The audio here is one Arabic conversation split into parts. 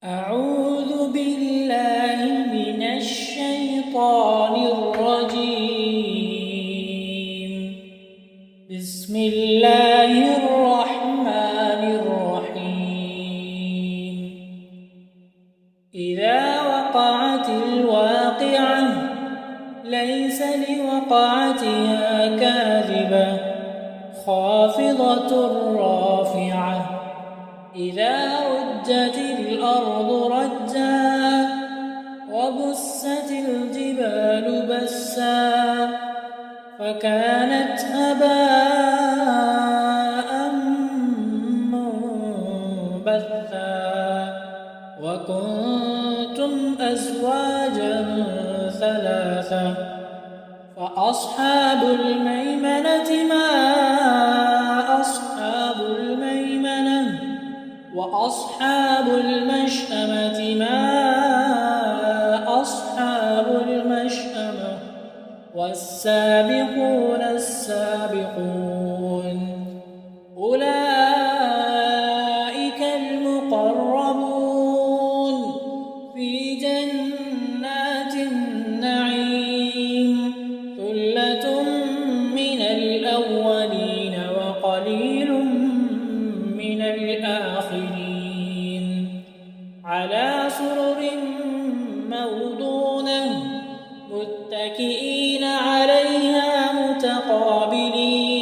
أعوذ بالله من الشيطان الرجيم. بسم الله الرحمن الرحيم. إذا وقعت الواقعة ليس لوقعتها كاذبة خافضة رافعة إذا رجت الأرض رجا وبست الجبال بسا فكانت هباء منبثا وكنتم أزواجا ثلاثا فأصحاب الميمنة ما أصحاب الميمنة وأصحاب المشأمة ما أصحاب المشأمة والسابقون السابقون أولئك المقربون في جنات النعيم ثلة من الأولين وقليل من الآخرين على سرر موضونة متكئين عليها متقابلين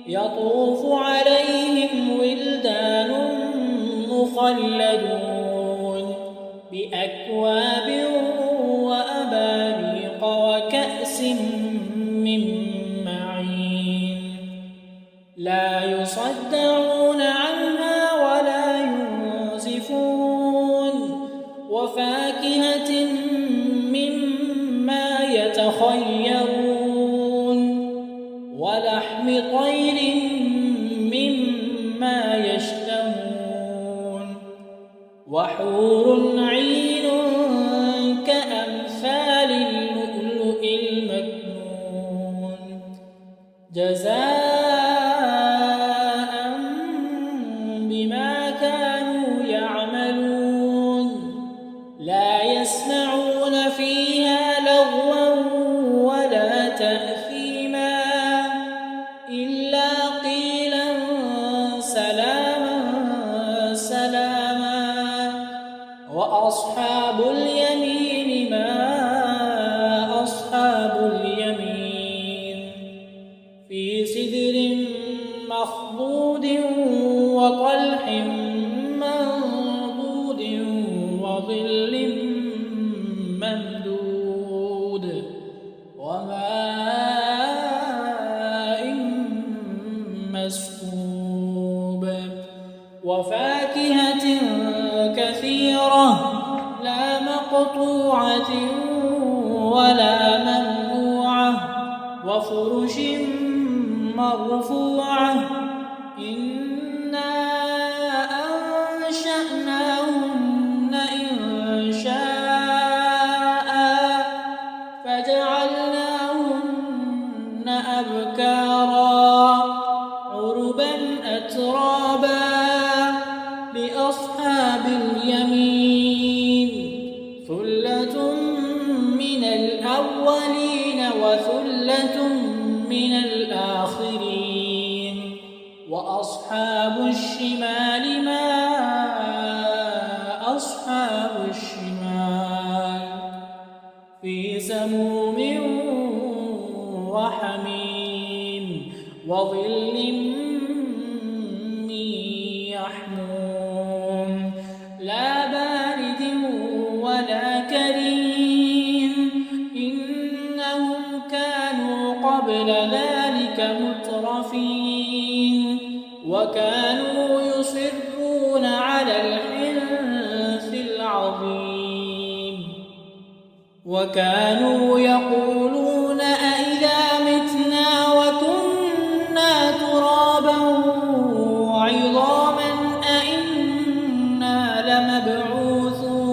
يطوف عليهم ولدان مخلدون بأكواب وأباريق وكأس من معين لا يصدعون عنها ولا ينزفون وفاكهة مما يتخيرون ولحم طير مما يشتهون وحور عين كأمثال اللؤلؤ المكنون جزاء بما كانوا يعملون لا يسمعون فيها لغوا ولا تأثيما إلا قيلا سلاما سلاما وأصحاب اليمين ما أصحاب اليمين في سدر مخضود وطلح منضود وظل ممدود وماء مسكوب وفاكهة كثيرة لا مقطوعة ولا ممنوعة وفرش مرفوعة إنا أنشأناهن إنشاء فجعلناهن أبكارا عربا أترابا لأصحاب اليمين ثلة من الأولين وثلة من الآخرين وأصحاب الشمال ما أصحاب الشمال في سموم وحميم وظل من يحموم لا بارد ولا كريم إنهم كانوا قبل ذلك مترفين وكانوا يصرون على الحنث العظيم وكانوا يقولون أئذا متنا وكنا ترابا وعظاما أئنا لمبعوثون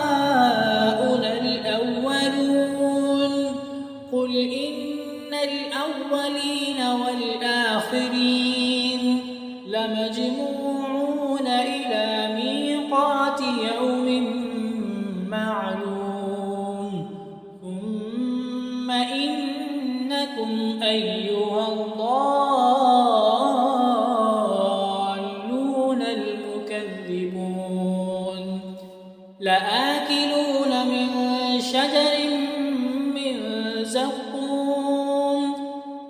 أوآباؤنا الأولون قل إن الأولين والآخرين لمجموعون إلى ميقات يوم معلوم ثم إنكم أيها الضالون المكذبون لآكلون من شجر من زقوم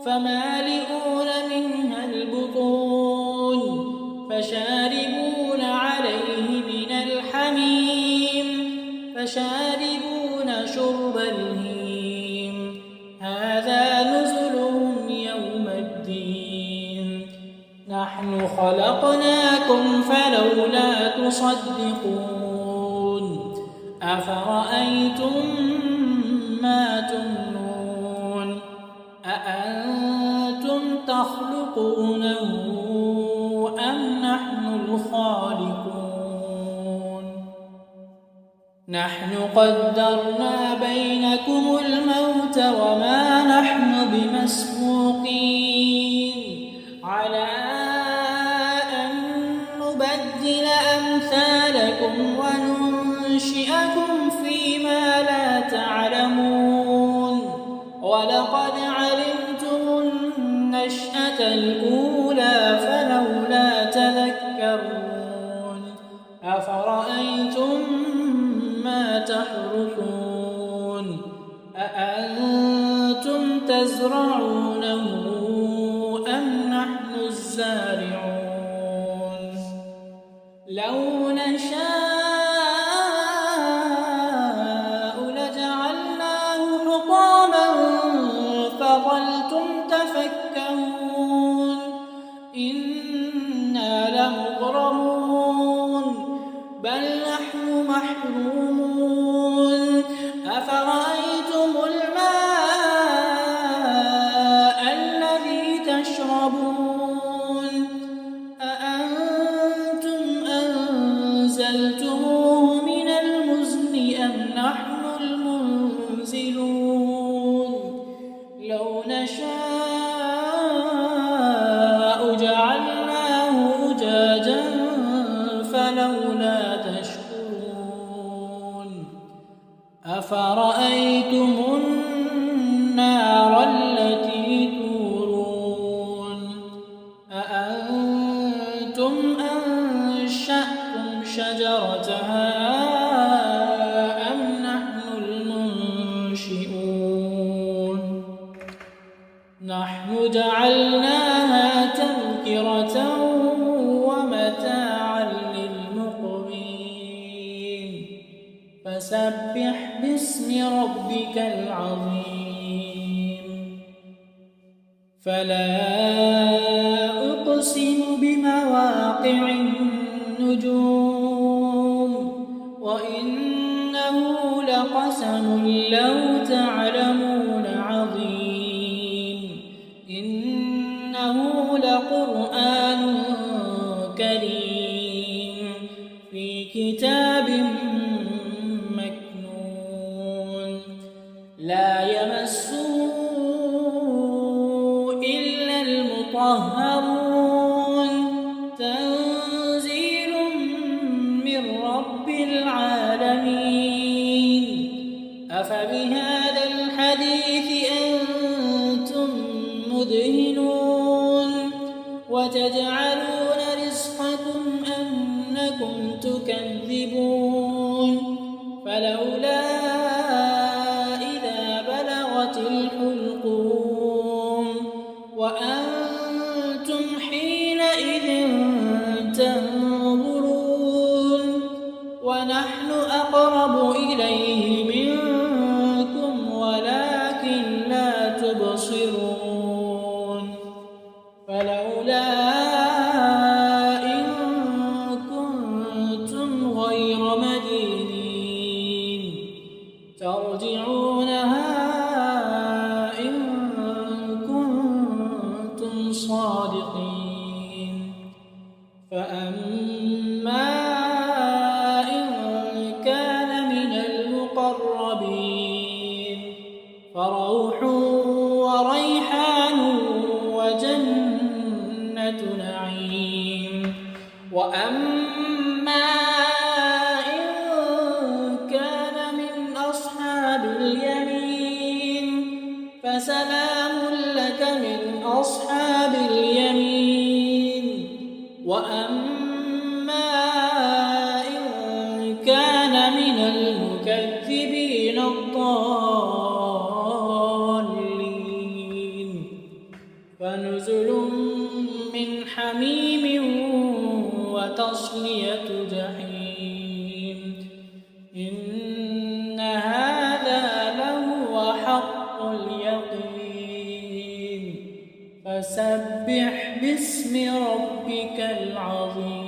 فمالئون منها البطون فشاربون عليه من الحميم فشاربون شرب الهيم هذا نزلهم يوم الدين نحن خلقناكم فلولا تصدقون أفرأيتم ما تمنون أأنتم تخلقونه أم نحن الخالقون نحن قدرنا بينكم الموت وما نحن بمسبوقين على أن نبدل أمثالكم وننشئكم فيما لا تعلمون ولقد علمتم النشأة الأولى فلولا تذكرون أفرأيتم ما تحرثون أأنتم تزرعونه أم نحن الزارعون لو نشاء لجعلناه حطاما فظلتم تفكهون إنا لمغرمون بل نحن محرومون أفرأيتم الماء الذي تشربون أأنتم أنزلتموه من المزن أم نحن المنزلون لو نشاء جعلناه أجاجا فلولا تشكرون أفرأيتم النار التي تورون أأنتم أنشأتم شجرتها أم نحن المنشئون نحن جعلناها تذكرة ومتاعا للمقوين فسبح باسم ربك العظيم فلا أقسم بمواقع النجوم وإنه لقسم لو تعلمون عظيم إنه لقرآن كريم في كتاب مكنون لا يمسه إلا المطهرون تنزيل من رب العالمين أفبهذا الحديث أنتم مدهنون وتجعلون رزقكم أنكم تكذبون فلولا إذا بلغت الحلقوم وأنتم حينئذ تنظرون ونحن أقرب إليه منكم ولكن لا تبصرون فلولا إن كنتم غير مدينين ترجعونها إن كنتم صادقين فأما إن كان من المقربين فروح وريحان وجنة نعيم وأما إن كان من أصحاب اليمين فسلام لك من أصحاب اليمين. وأما إن كان من المكذبين الضالين فنزل من حميم وتصلية جحيم. إن هذا لهو حق اليقين. فسبح باسم ربك العظيم.